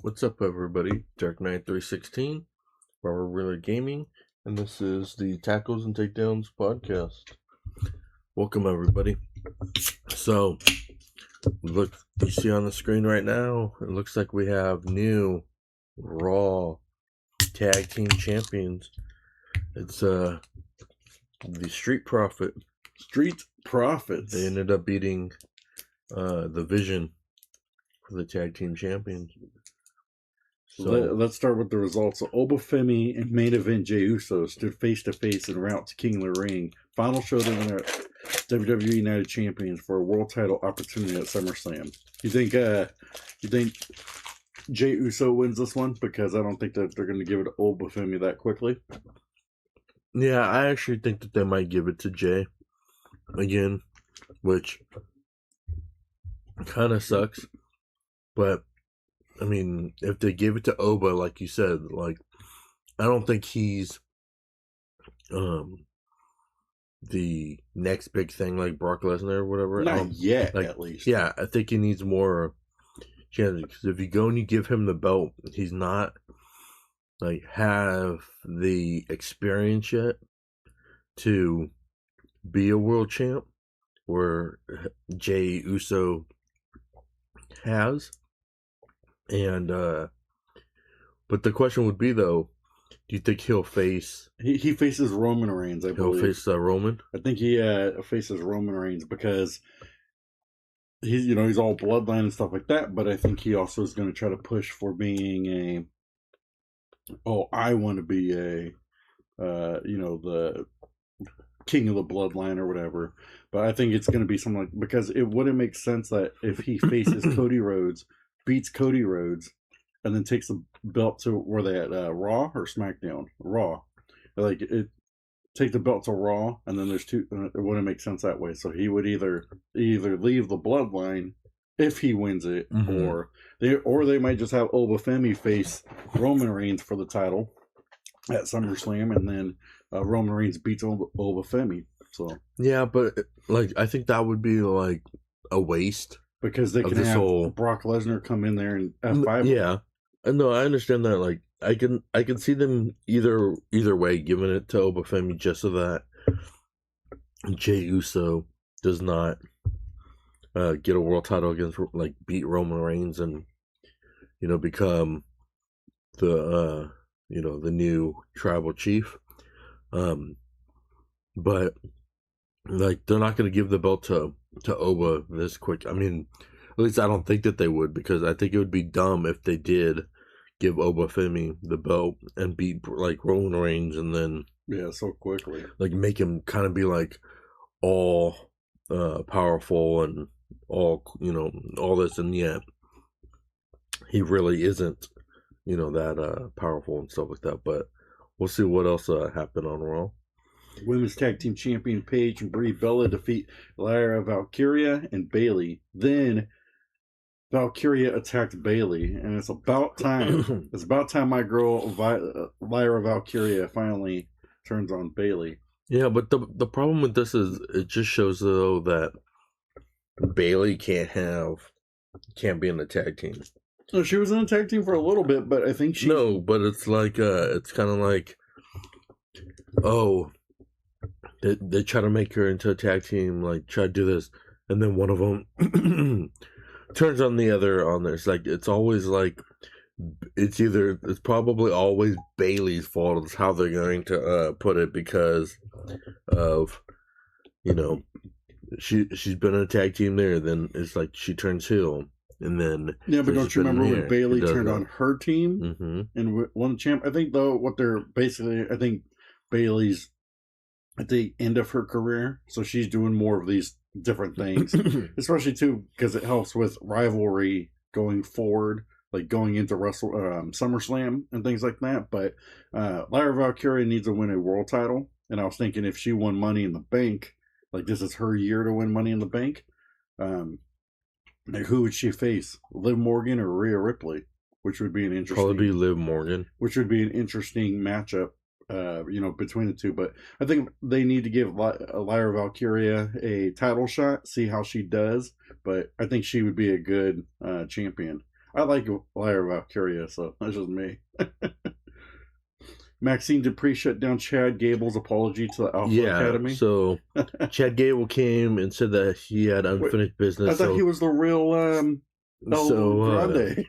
What's up, everybody? Dark Knight 316, Robert Really Gaming, and this is the Tackles and Takedowns podcast. Welcome, everybody. So, look, you see on the screen right now, it looks like we have new Raw Tag Team Champions. It's the Street Profits. They ended up beating the Vision for the Tag Team Champions. So let's start with the results. So Oba Femi and Main Event Jey Uso stood face to face en route to King of the Ring. Final showdown of their WWE United Champions for a world title opportunity at SummerSlam. You think Jey Uso wins this one? Because I don't think that they're going to give it to Oba Femi that quickly. Yeah, I actually think that they might give it to Jey again, which kind of sucks, but I mean, if they gave it to Oba, like you said, like, I don't think he's the next big thing like Brock Lesnar or whatever. Not yet, at least. Yeah, I think he needs more chances, because if you go and you give him the belt, he's not like have the experience yet to be a world champ, where Jey Uso has. And but the question would be, though, do you think he'll face? He faces Roman Reigns, I believe. He'll face Roman. I think he faces Roman Reigns because he's all bloodline and stuff like that. But I think he also is going to try to push for being I want to be the king of the bloodline or whatever. But I think it's going to be something like, because it wouldn't make sense that if he faces Cody Rhodes, beats Cody Rhodes, and then takes the belt to where they at Raw or SmackDown? Raw. Like, take the belt to Raw, and then there's two. It wouldn't make sense that way. So he would either leave the bloodline if he wins it, mm-hmm. or they might just have Oba Femi face Roman Reigns for the title at SummerSlam, and then Roman Reigns beats Oba Femi. So yeah, but like, I think that would be like a waste. Because they can have Brock Lesnar come in there and F5. Yeah, no, I understand that. Like, I can see them either way giving it to Oba Femi just so that Jey Uso does not get a world title against, like, beat Roman Reigns and become the the new tribal chief. But like, they're not going to give the belt to Oba this quick. I mean, at least I don't think that they would, because I think it would be dumb if they did give Oba Femi the belt and beat like Roman Reigns, and then so quickly, like, make him kind of be like all powerful and all all this, and yet he really isn't that powerful and stuff like that. But we'll see what else happened on Raw. Women's Tag Team Champion Paige and Brie Bella defeat Lyra Valkyria and Bayley. Then Valkyria attacked Bayley, and it's about time. It's about time my girl Lyra Valkyria finally turns on Bayley. Yeah, but the problem with this is it just shows, though, that Bayley can't be in the tag team. No, she was in a tag team for a little bit, but I think but it's like it's kind of like, they try to make her into a tag team, like, try to do this, and then one of them turns on the other on this. Like, it's always like, it's probably always Bayley's fault is how they're going to put it, because of she's been in a tag team there, then it's like she turns heel, and then but don't you remember when Bayley turned on her team mm-hmm. and won the champ? I think, though, what they're basically, I think Bayley's at the end of her career, so she's doing more of these different things, especially too because it helps with rivalry going forward, like going into SummerSlam and things like that. But Lyra Valkyria needs to win a world title, And I was thinking if she won Money in the Bank, like this is her year to win Money in the Bank, like who would she face? Liv Morgan or Rhea Ripley? Which would be an interesting. Probably Liv Morgan. Which would be an interesting matchup, between the two. But I think they need to give Lyra Valkyria a title shot, see how she does. But I think she would be a good champion. I like Lyra Valkyria, so that's just me. Maxine Dupree shut down Chad Gable's apology to the Alpha Academy. So Chad Gable came and said that he had unfinished business. I thought he was the real Grande.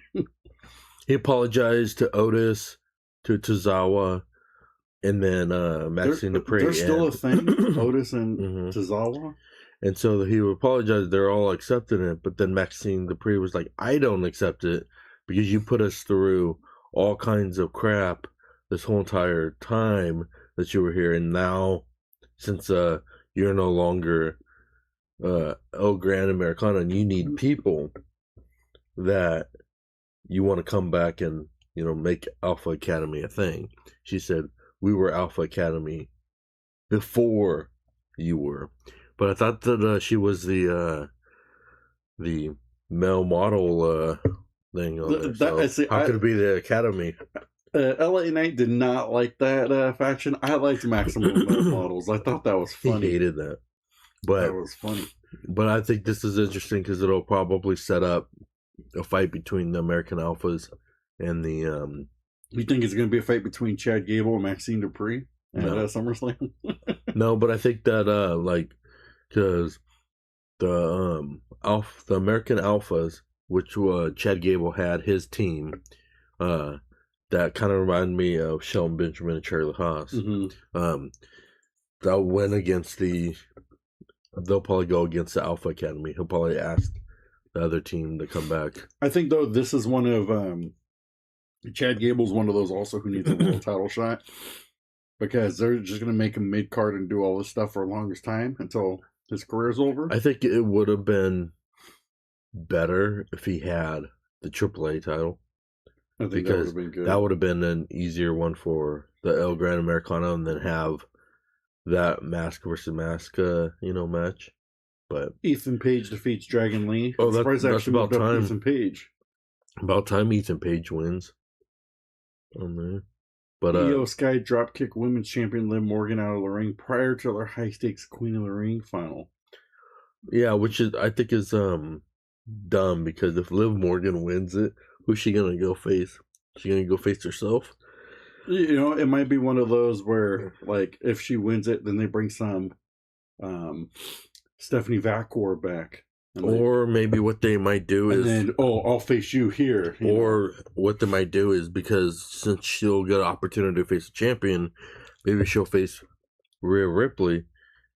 He apologized to Otis, to Tozawa, and then Maxine Dupree. There's still a thing, Otis and Tozawa? And so he apologized. They're all accepting it. But then Maxine Dupree was like, I don't accept it because you put us through all kinds of crap this whole entire time that you were here. And now, since you're no longer El Gran Americano and you need people that you want to come back and, make Alpha Academy a thing. She said, we were Alpha Academy before you were. But I thought that she was the male model thing on there. So how could it be the Academy? LA Knight did not like that faction. I liked Maximum Male Models. I thought that was funny. He hated that. But that was funny. But I think this is interesting because it'll probably set up a fight between the American Alphas and the... You think it's going to be a fight between Chad Gable and Maxine Dupree at SummerSlam? No, but I think that, because the American Alphas, which Chad Gable had his team, that kind of reminded me of Shelton Benjamin and Charlie Haas. They'll win against they'll probably go against the Alpha Academy. He'll probably ask the other team to come back. I think, though, this is one of... Chad Gable's one of those also who needs a world title shot. Because they're just going to make him mid-card and do all this stuff for the longest time until his career's over. I think it would have been better if he had the AAA title. I think that would have been good. That would have been an easier one for the El Gran Americano and then have that mask versus mask, match. But Ethan Page defeats Dragon Lee. Oh, that's about time. Ethan Page. About time Ethan Page wins. On there. But Io Sky dropkick women's champion Liv Morgan out of the ring prior to their high stakes Queen of the Ring final. Yeah, which I think is dumb because if Liv Morgan wins it, who's she gonna go face? She gonna go face herself? It might be one of those where, if she wins it, then they bring some Stephanie Vakor back. Or maybe what they might do is... And then, I'll face you here. Or what they might do is, because since she'll get an opportunity to face a champion, maybe she'll face Rhea Ripley,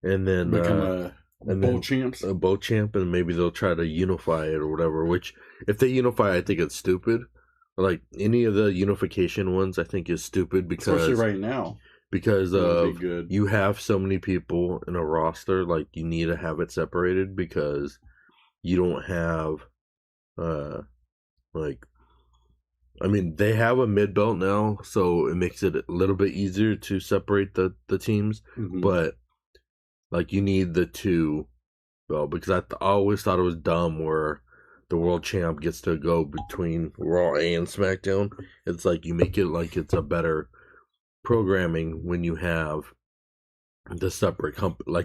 and then... Become both champs? A both champ, and maybe they'll try to unify it or whatever, which, if they unify, I think it's stupid. Any of the unification ones, I think is stupid because... Especially right now. Because you have so many people in a roster, you need to have it separated because... You don't have, they have a mid belt now, so it makes it a little bit easier to separate the teams. Mm-hmm. But, you need the two belt because I always thought it was dumb where the world champ gets to go between Raw and SmackDown. It's you make it it's a better programming when you have the separate company,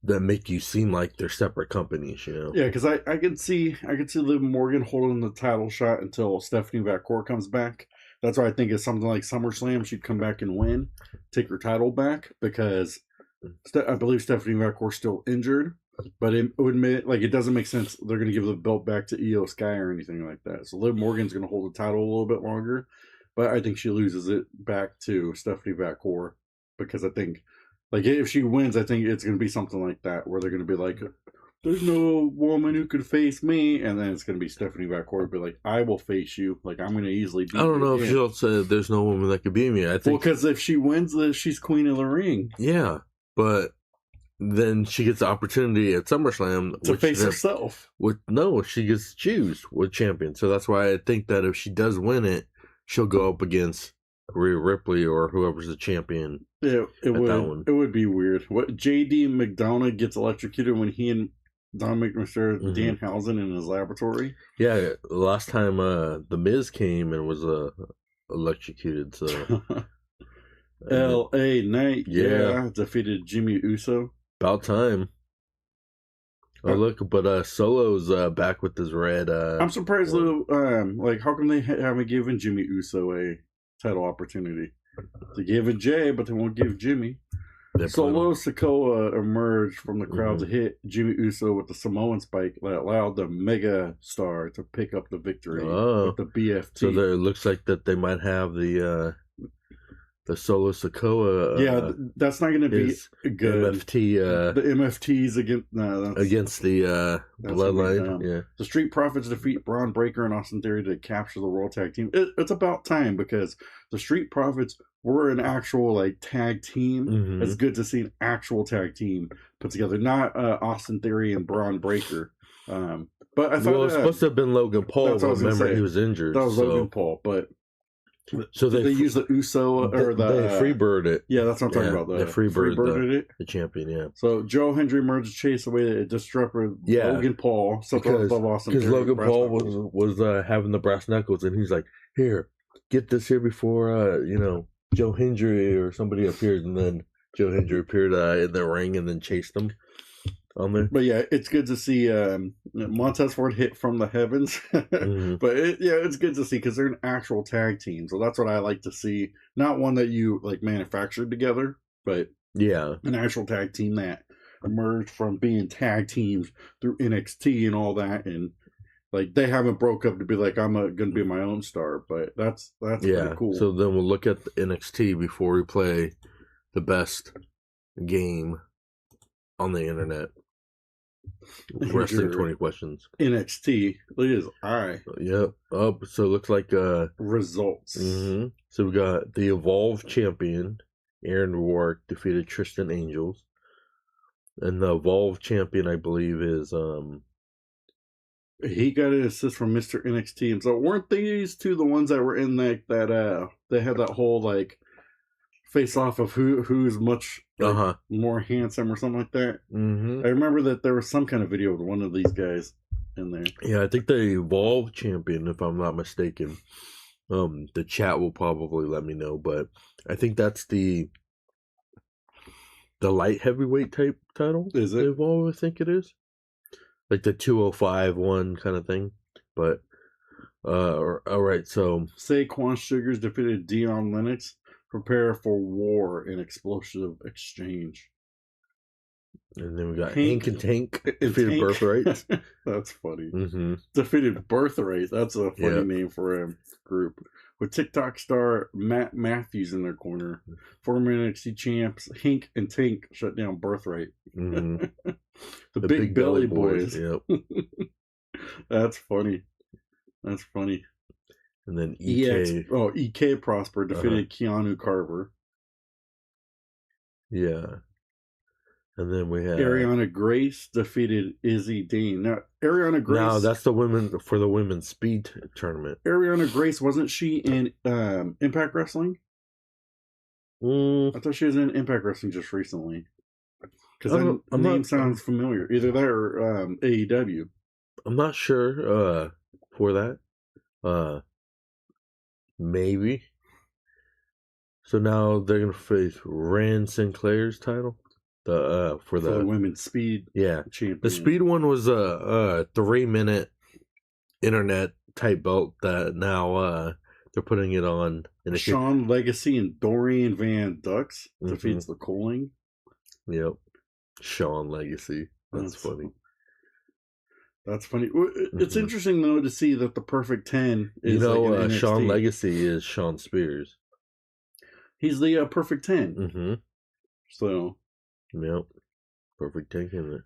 that make you seem like they're separate companies, Yeah, because I could see Liv Morgan holding the title shot until Stephanie Vakor comes back. That's why I think it's something like SummerSlam. She'd come back and win, take her title back because I believe Stephanie Vakor's still injured. But it would it doesn't make sense. They're going to give the belt back to Io Sky or anything like that. So Liv Morgan's going to hold the title a little bit longer, but I think she loses it back to Stephanie Vakor because I think. If she wins, I think it's going to be something like that, where they're going to be there's no woman who could face me, and then it's going to be Stephanie Vakor be I will face you. I'm going to easily beat you. I don't know if she'll say there's no woman that could beat me. I think because if she wins this, she's Queen of the Ring. Yeah, but then she gets the opportunity at SummerSlam to face herself. She gets to choose what champion. So that's why I think that if she does win it, she'll go up against Rhea Ripley or whoever's the champion. Yeah, it would. That one. It would be weird. What JD McDonough gets electrocuted when he and Dominic Mysterio Danhausen in his laboratory. Yeah, last time The Miz came and was electrocuted. So L.A. Knight, defeated Jimmy Uso. About time. Oh look, but Solo's back with his red. I'm surprised though. How come they haven't given Jimmy Uso a title opportunity? They gave it Jay, but they won't give Jimmy. Solo Sikoa emerged from the crowd to hit Jimmy Uso with the Samoan spike that allowed the Mega Star to pick up the victory with the BFT. So there, it looks like that they might have the Solo Sikoa. That's not going to be good. MFT. The MFTs against the Bloodline. Yeah. The Street Profits defeat Braun Breaker and Austin Theory to capture the World Tag Team. It's about time because the Street Profits were an actual tag team. It's good to see an actual tag team put together, not Austin Theory and Braun Breaker. But I thought it was supposed to have been Logan Paul. But remember, he was injured. That was Logan Paul, but. So they use the Uso or they freebird it. Yeah, that's what I'm talking about. They freebirded the champion. Yeah. So Joe Hendry emerged to chase away. It disrupted Logan Paul. Because Logan Paul was having the brass knuckles, and he's like, "Here, get this here before Joe Hendry or somebody appears." And then Joe Hendry appeared in the ring and then chased him on there. But yeah, it's good to see Montez Ford hit from the heavens. But it's good to see because they're an actual tag team. So that's what I like to see. Not one that you manufactured together, but an actual tag team that emerged from being tag teams through NXT and all that. And they haven't broke up to be like, I'm going to be my own star. But that's pretty cool. So then we'll look at the NXT before we play the best game on the internet. Wrestling 20 questions. NXT. Look at his eye. Yep. So it looks like results. So we got the Evolve champion, Aaron Warwick, defeated Tristan Angels. And the Evolve champion, I believe, is he got an assist from Mr. NXT. And so weren't these two the ones that were in that they had that whole face off of who's much more handsome or something like that. I remember that there was some kind of video with one of these guys in there. Yeah, I think the Evolve champion, if I'm not mistaken. The chat will probably let me know, but I think that's the light heavyweight type title. Is it Evolve? I think it is like the 205 one kind of thing. But all right, so Saquon Sugars defeated Dion Lennox. Prepare for war and explosive exchange. And then we got Hank and Tank defeated Birthright. That's funny. Defeated Birthright. That's a funny name for a group. With TikTok star Matt Matthews in their corner. Former NXT champs Hank and Tank shut down Birthright. The Big Belly Boys. Yep. That's funny. That's funny. And then EK Prosper defeated Keanu Carver. Yeah. And then we had Ariana Grace defeated Izzy Dane. Now, Ariana Grace. No, that's the women for the women's speed tournament. Ariana Grace, wasn't she in Impact Wrestling? I thought she was in Impact Wrestling just recently. Because that name sounds familiar. Either that or AEW. I'm not sure for that. Maybe. So now they're gonna face Rand Sinclair's title, for the women's speed. Champion. The speed one was a 3-minute internet type belt that now they're putting it on. Sean Legacy and Dorian Van Dux defeats the Coling. Yep, Sean Legacy. That's funny. That's funny. It's interesting, though, to see that the Perfect 10 is Sean Legacy is Sean Spears. He's the Perfect 10. So. Yep. Perfect 10 in it.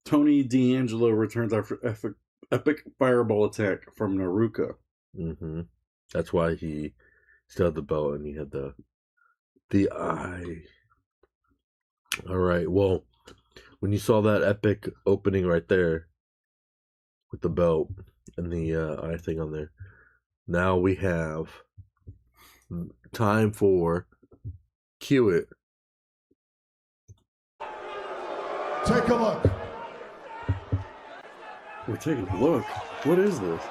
Tony D'Angelo returns after epic fireball attack from Naruka. That's why he still had the belt and he had the eye. All right. Well, when you saw that epic opening right there, with the belt and the eye thing on there. Now we have time for Cue It. Take a look. We're taking a look. What is this?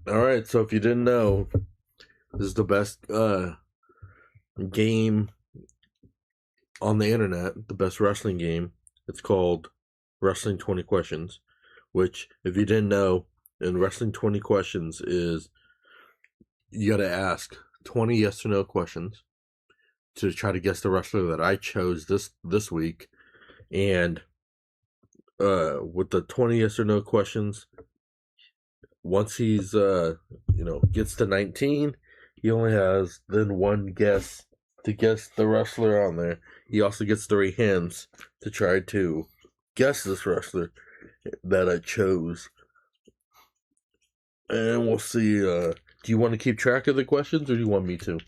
All right, so if you didn't know, this is the best game on the internet, the best wrestling game. It's called Wrestling 20 Questions, which, if you didn't know, in Wrestling 20 Questions is you got to ask 20 yes or no questions to try to guess the wrestler that I chose this week. And with the 20 yes or no questions, once he's gets to 19, he only has then one guess to guess the wrestler on there. He also gets 3 hints to try to guess this wrestler that I chose. And we'll see. Do you want to keep track of the questions, or do you want me to?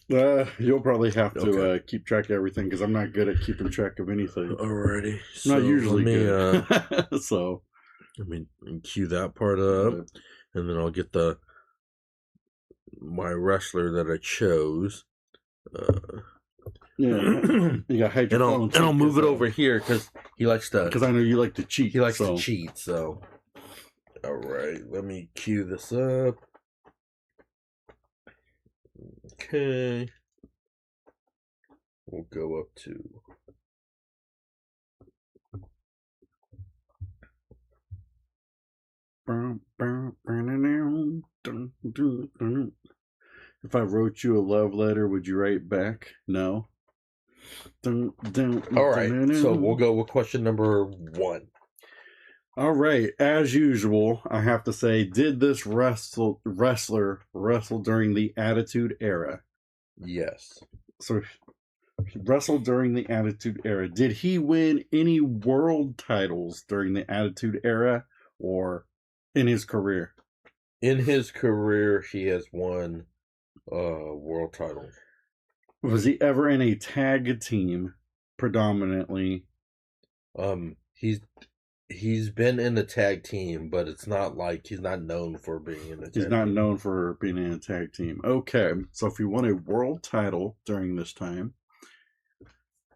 You'll probably have to Okay. keep track of everything because I'm not good at keeping track of anything. Alrighty. Not usually good. So Let me cue that part up, and then I'll get my wrestler that I chose. You got hide your phone, and I'll move it over here because he likes to. Because I know you like to cheat. He likes to cheat. So, all right, let me cue this up. Okay, we'll go up to. If I wrote you a love letter, would you write back? No. All right, so we'll go with question number 1. All right, as usual, I have to say, did this wrestler wrestle during the Attitude Era? Yes. So, he wrestled during the Attitude Era. Did he win any world titles during the Attitude Era or in his career? In his career, he has won world titles. Was he ever in a tag team predominantly? He's been in a tag team, but it's not like he's not known for being in a tag team. He's not known for being in a tag team. Okay, so if he won a world title during this time,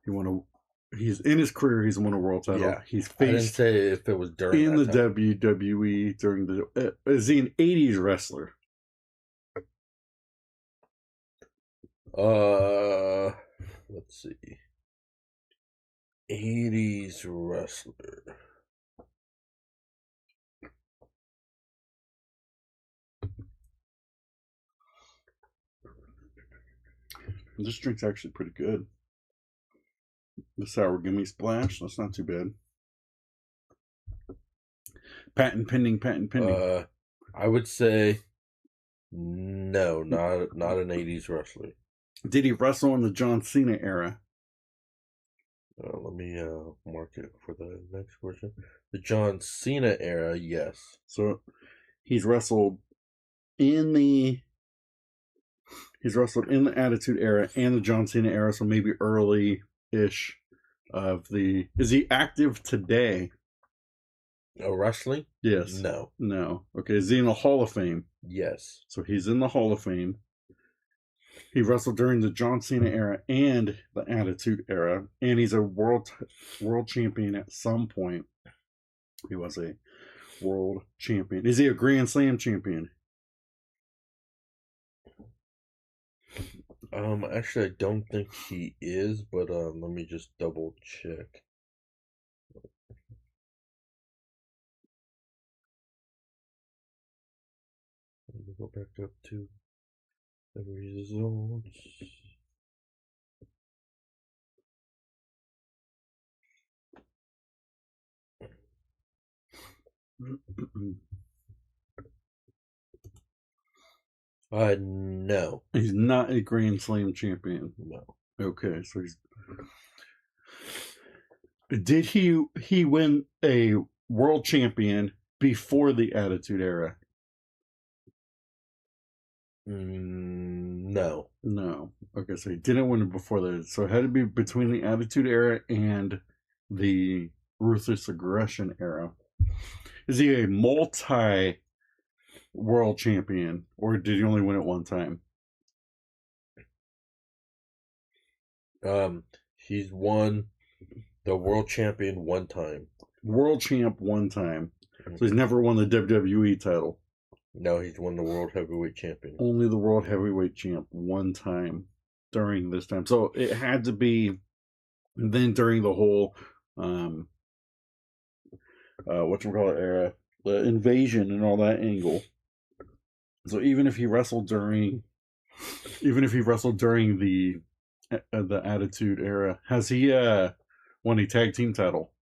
he's in his career, he's won a world title. Yeah. He's I didn't faced say if it was during in that the time. WWE during the. Is he an 80s wrestler? Let's see. 80s wrestler. This drink's actually pretty good. The sour gimme splash, that's not too bad. Patent pending. I would say no, not an 80s wrestler. Did he wrestle in the John Cena era? Let me mark it for the next question. The John Cena era, yes. So he's wrestled in the Attitude Era and the John Cena era, so maybe early-ish of the. Is he active today? Wrestling? Yes. No. Okay. Is he in the Hall of Fame? Yes. So he's in the Hall of Fame. He wrestled during the John Cena era and the Attitude Era, and he's a world champion at some point. He was a world champion. Is he a Grand Slam champion? Actually, I don't think he is, but let me just double check. Let me go back up to the results. No. He's not a Grand Slam champion. No. Okay, so he's. Did he win a world champion before the Attitude Era? No. No. Okay, so he didn't win it before that. So it had to be between the Attitude Era and the Ruthless Aggression Era. Is he a world champion, or did he only win it one time? He's won the world champion one time. World champ one time. Mm-hmm. So he's never won the WWE title. No, he's won the world heavyweight champion. Only the world heavyweight champ one time during this time. So it had to be then during the whole whatchamacallit era, the invasion and all that angle. So even if he wrestled during the Attitude Era, has he won a tag team title?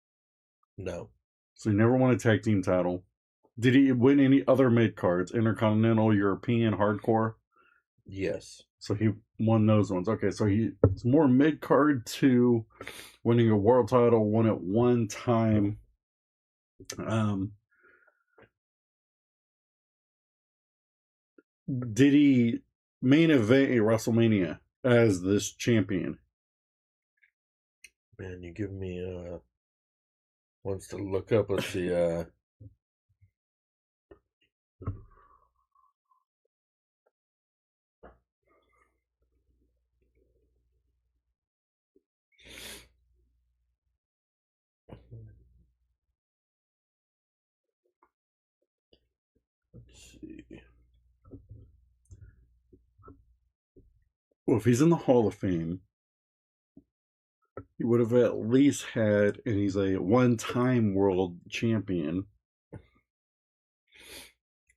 No. So he never won a tag team title. Did he win any other mid cards, Intercontinental, European, Hardcore? Yes. So he won those ones. Okay, so he's more mid card to winning a world title, won it one time. Did he main event a WrestleMania as this champion? Man, you give me wants to look up. Let's see. Let's see. Well, if he's in the Hall of Fame, he would have at least had, and he's a one-time world champion.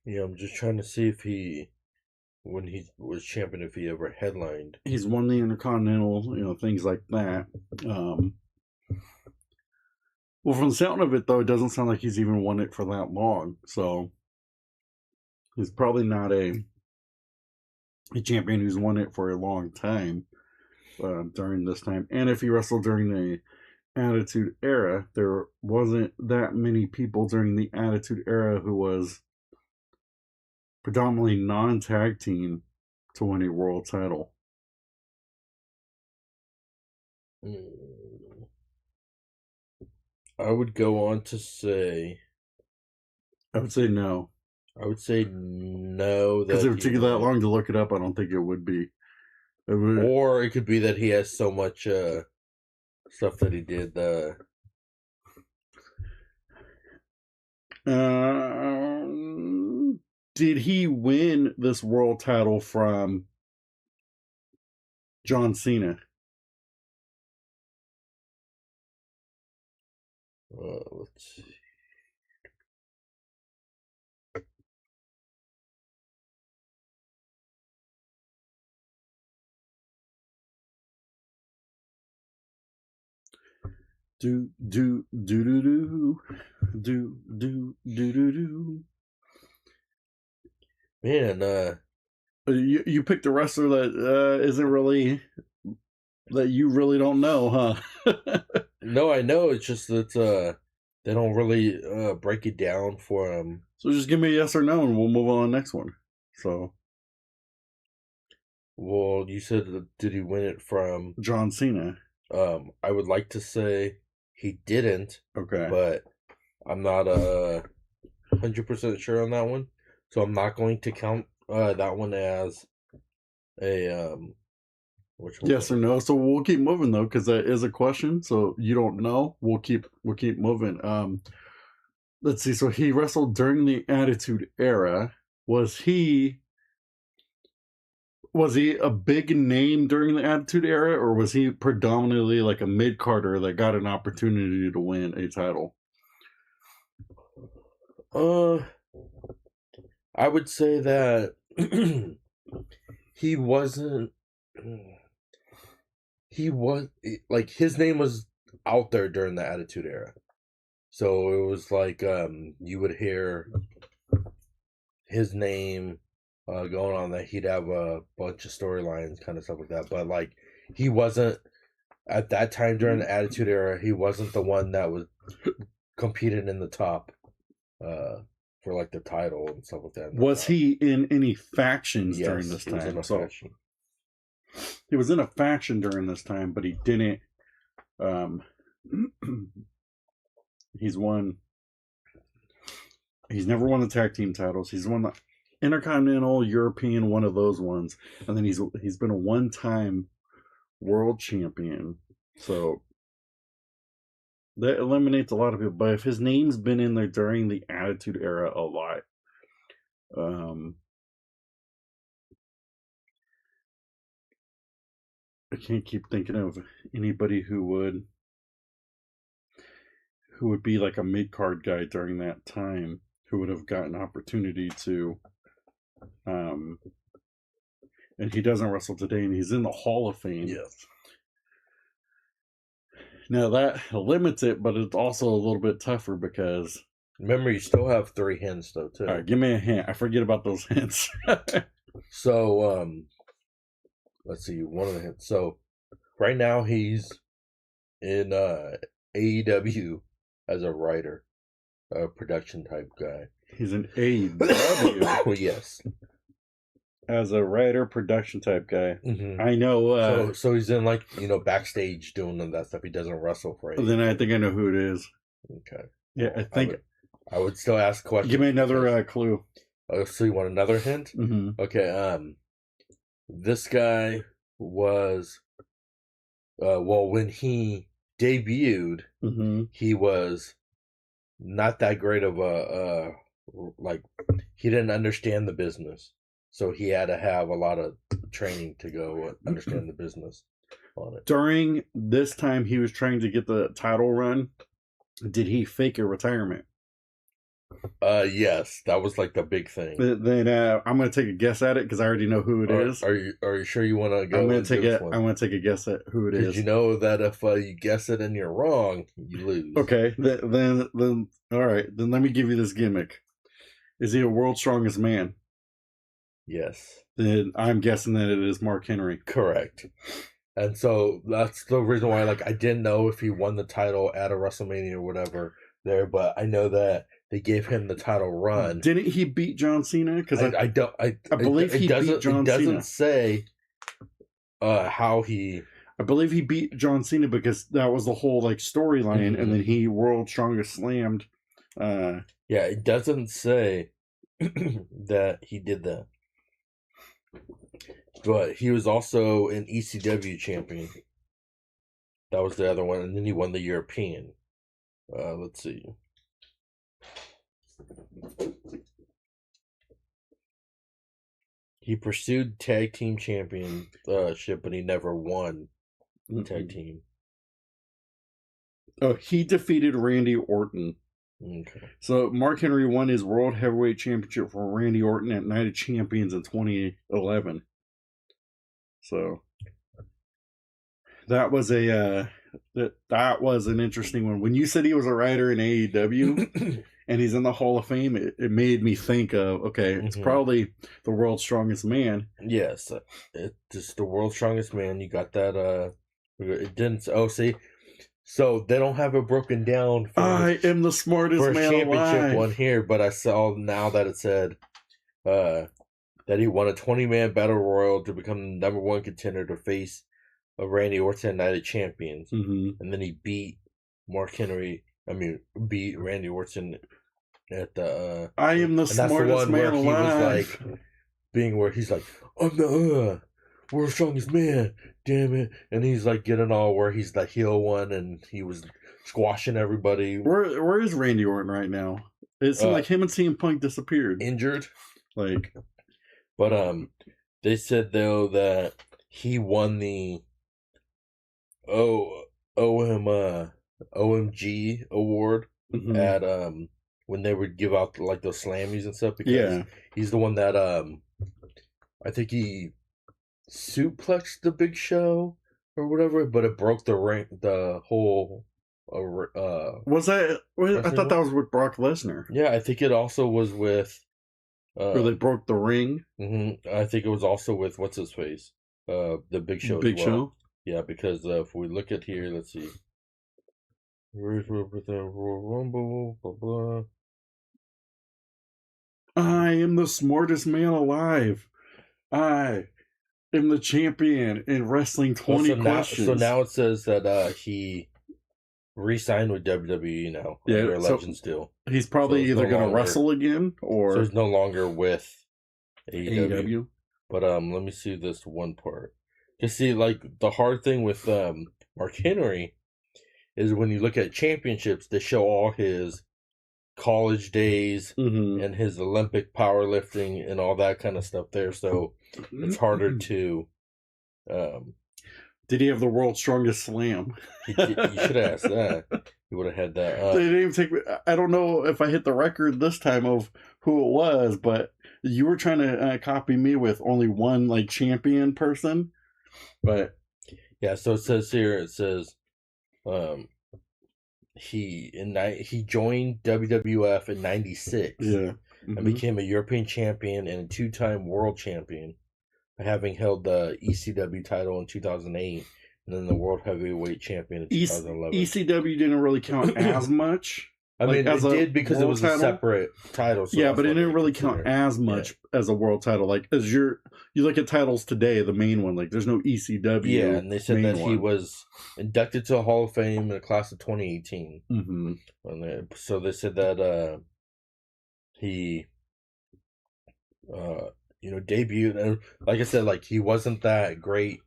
Yeah, I'm just trying to see if he, when he was champion, if he ever headlined. He's won the Intercontinental, things like that. Well, from the sound of it, though, it doesn't sound like he's even won it for that long. So he's probably not a champion who's won it for a long time during this time. And if he wrestled during the Attitude Era, there wasn't that many people during the Attitude Era who was predominantly non-tag team to win a world title. I would go on to say... I would say no. I would say no. Because if it took you that long to look it up, I don't think it would be. Or it could be that he has so much stuff that he did. Did he win this world title from John Cena? Let's see. Do do do do do do do do do do. Man, you picked a wrestler that isn't really, that you really don't know, huh? No, I know. It's just that they don't really break it down for him. So just give me a yes or no, and we'll move on to the next one. So, well, you said did he win it from John Cena? I would like to say he didn't. Okay, but I'm not 100% sure on that one, so I'm not going to count that one as a yes or no. So we'll keep moving though, because that is a question. So you don't know. We'll keep moving. Let's see. So he wrestled during the Attitude Era. Was he a big name during the Attitude Era, or was he predominantly like a mid-carder that got an opportunity to win a title? I would say that he wasn't. He was like, his name was out there during the Attitude Era, so it was like you would hear his name going on, that he'd have a bunch of storylines, kind of stuff like that. But like, he wasn't at that time during the Attitude Era. He wasn't the one that was competing in the top for like the title and stuff like that. Was he in any factions Yes, during this he was time? in a faction. He was in a faction during this time, but he didn't. He's never won the tag team titles. He's won Intercontinental, European, one of those ones, and then he's been a one-time world champion. So that eliminates a lot of people. But if his name's been in there during the Attitude Era a lot, I can't keep thinking of anybody who would be like a mid-card guy during that time who would have gotten opportunity to. And he doesn't wrestle today, and he's in the Hall of Fame. Yes. Now that limits it, but it's also a little bit tougher because. Remember, you still have 3 hints though too. All right, give me a hint. I forget about those hints. So, let's see. One of the hints. So, right now he's in AEW as a writer, a production type guy. He's an AEW. Yes. As a writer, production type guy. Mm-hmm. I know. So he's in backstage doing that stuff. He doesn't wrestle for AEW. Then I think I know who it is. Okay. Yeah, I think. I would still ask questions. Give me another clue. Oh, so you want another hint? Mm-hmm. Okay. This guy was, when he debuted, Mm-hmm. he was not that great of he didn't understand the business. So he had to have a lot of training to go understand the business on it. During this time he was trying to get the title run, did he fake a retirement? Yes, that was like the big thing. Then I'm going to take a guess at it because I already know who it is. Are you sure you want to go? I'm going to take a guess at who it is. Because you know that if you guess it and you're wrong, you lose. Okay, then all right. Then let me give you this gimmick. Is he a world's strongest man? Yes. Then I'm guessing that it is Mark Henry. Correct. And so that's the reason why, I didn't know if he won the title at a WrestleMania or whatever there, but I know that they gave him the title run. Didn't he beat John Cena? Because I believe he beat John Cena. It doesn't say how he. I believe he beat John Cena because that was the whole storyline, Mm-hmm. and then he World Strongest Slammed. Yeah, it doesn't say that he did that. But he was also an ECW champion. That was the other one, and then he won the European. Let's see. He pursued tag team championship, but he never won the tag team. Oh, he defeated Randy Orton. Okay. So Mark Henry won his World Heavyweight Championship from Randy Orton at Night of Champions in 2011. So that was that was an interesting one. When you said he was a writer in AEW and he's in the Hall of Fame, it made me think of, okay, it's probably the world's strongest man. Yes, it's just the world's strongest man. You got that. It didn't. Oh, see. So they don't have it broken down. I am the smartest man championship alive. one here, but I saw now that it said that he won a 20-man battle royal to become the number 1 contender to face Randy Orton at Night of Champions, and then he beat Mark Henry. Beat Randy Orton at the. I am the smartest man alive. He was where he's like, I'm the world's strongest man. Damn it! And he's getting all where he's the heel one, and he was squashing everybody. Where is Randy Orton right now? It seemed like him and CM Punk disappeared. Injured. But they said though that he won the OMG award at when they would give out those Slammies and stuff, because he's the one that I think he suplexed the Big Show or whatever, but it broke the whole was that? I thought that was with Brock Lesnar. Yeah, I think it also was with where they broke the ring. I think it was also with what's his face, the Big Show. Big Show. Yeah, because if we look at here, let's see. Rumble, blah, blah. I am the smartest man alive. I am the champion in wrestling 20 questions. So now it says that he re-signed with WWE now. Yeah, under a Legends deal. He's probably either going to wrestle again, or so he's no longer with AEW. But let me see this one part. Just see, like, the hard thing with Mark Henry is when you look at championships, they show all his college days and his Olympic powerlifting and all that kind of stuff there. So it's harder to. Did he have the world's strongest slam? You should have asked that. He would have had that. They didn't even take. I don't know if I hit the record this time of who it was, but you were trying to copy me with only one like champion person. But yeah, so it says here. It says, he joined WWF in '96. Yeah. And became a European champion and a 2-time world champion, having held the ECW title in 2008 and then the World Heavyweight Champion in 2011. ECW didn't really count as much. I mean, it did because it was a separate title. So yeah, but it didn't really count as much as a world title. Like, as you look at titles today, the main one, like, there's no ECW. Yeah, and they said that he was inducted to the Hall of Fame in the class of 2018. And so they said that he, debuted, and like I said, like, he wasn't that great,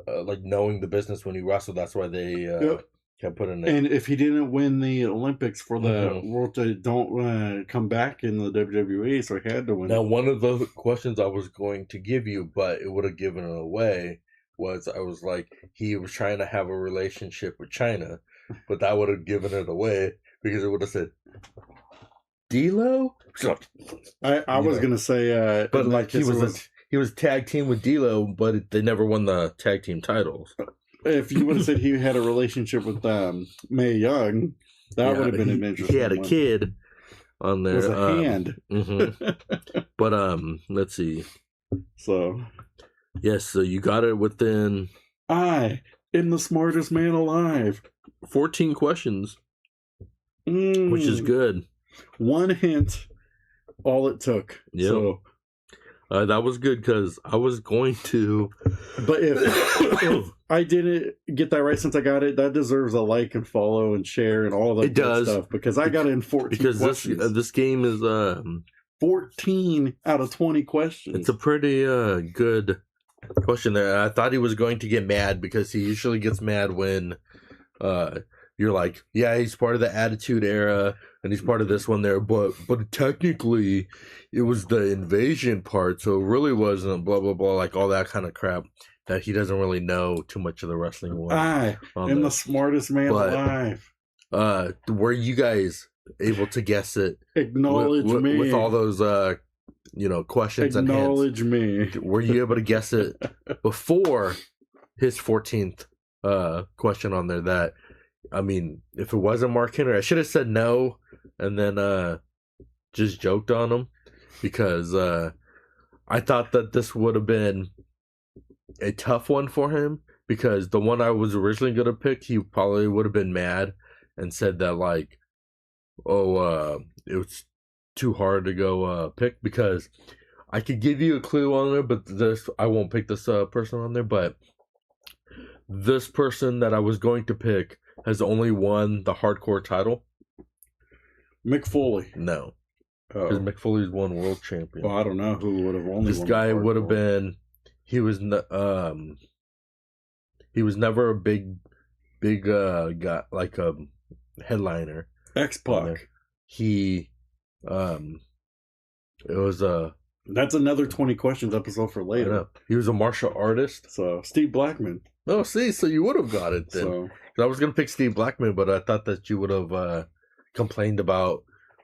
like, knowing the business when he wrestled. That's why they kept putting it. And if he didn't win the Olympics for the world, don't come back in the WWE, so he had to win. Now, one of the questions I was going to give you, but it would have given it away, was I was like, he was trying to have a relationship with China, but that would have given it away because it would have said D'Lo. I was gonna say, but like he was tag team with D'Lo, but they never won the tag team titles. If you would have said he had a relationship with Mae Young, that would have been an interesting. He had a kid on there. With a hand. But let's see. So yes, so you got it within. I am the smartest man alive. 14 questions, which is good. One hint, all it took. Yeah. So that was good because I was going to. But if I didn't get that right since I got it, that deserves a like and follow and share and all that good stuff because I got it in 14 questions. Because this game is 14 out of 20 questions. It's a pretty good question there. I thought he was going to get mad because he usually gets mad when you're like, yeah, he's part of the Attitude Era and he's part of this one there, but technically it was the invasion part, so it really wasn't blah blah blah, like all that kind of crap that he doesn't really know too much of the wrestling world. I am the smartest man alive. Were you guys able to guess it? Acknowledge me with all those questions. Acknowledge and hints. me. Were you able to guess it before his 14th question on there? That, I mean, if it wasn't Mark Henry, I should have said no and then just joked on him because I thought that this would have been a tough one for him because the one I was originally going to pick, he probably would have been mad and said that, like, it was too hard to go pick because I could give you a clue on there, but I won't pick this person on there, but this person that I was going to pick has only won the hardcore title. Mick Foley. No. Because Mick Foley's one world champion. Well, I don't know who would have only this won guy would have been. He was never a big guy, like a headliner. X-Pac. He it was that's another 20 questions episode for later. He was a martial artist. So Steve Blackman. Oh, see, so you would have got it then. So I was gonna pick Steve Blackman, but I thought that you would have complained about.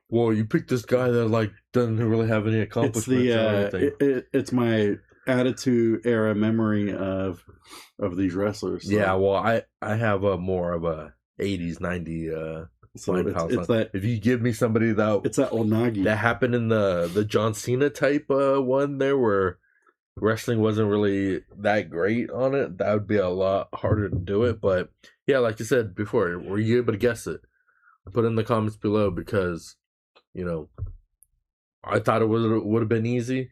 Well, you picked this guy that like doesn't really have any accomplishments or anything. It's my Attitude Era memory of these wrestlers. So. Yeah, well, I have a more of a 80s, 90s so it's that, if you give me somebody that it's that Onagi that happened in the John Cena type one there where wrestling wasn't really that great on it, that would be a lot harder to do it. But yeah, like you said before, were you able to guess it? Put it in the comments below because I thought it would have been easy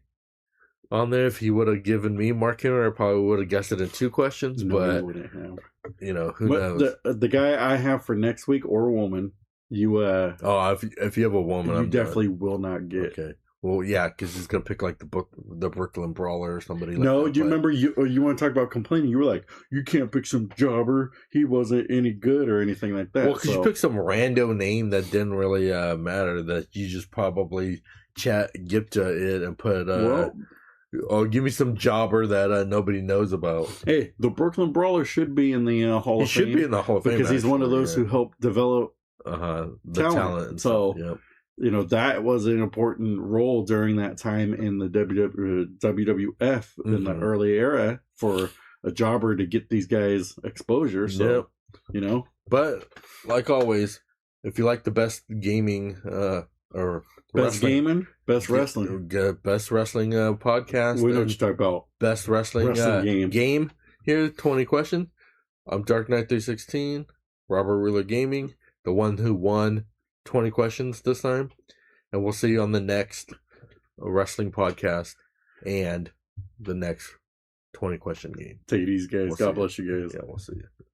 on there if he would have given me Mark Henry. I probably would have guessed it in 2 questions, but who knows? The guy I have for next week or woman, you if you have a woman, you definitely will not get. Okay. Well, yeah, because he's gonna pick like the Brooklyn Brawler or somebody. Like No, that, do you but- remember you want to talk about complaining? You were like, you can't pick some jobber. He wasn't any good or anything like that. Well, because you picked some rando name that didn't really matter. That you just probably Gipta it and put. Oh, give me some jobber that nobody knows about. Hey, the Brooklyn Brawler should be in the Hall of Fame. He should be in the Hall of Fame because he's one of those who helped develop the talent. and So, stuff. Yep. you know, that was an important role during that time in the WWF in the early era for a jobber to get these guys exposure. So, you know. But, like always, if you like the best gaming or Best gaming, best wrestling. Best wrestling podcast. We know what you're talking about. Best wrestling game. Here's 20 question. I'm Dark Knight 316, Robert Ruler Gaming, the one who won 20 questions this time. And we'll see you on the next wrestling podcast and the next 20 question game. Take it easy, guys. God bless you guys. Yeah, we'll see you.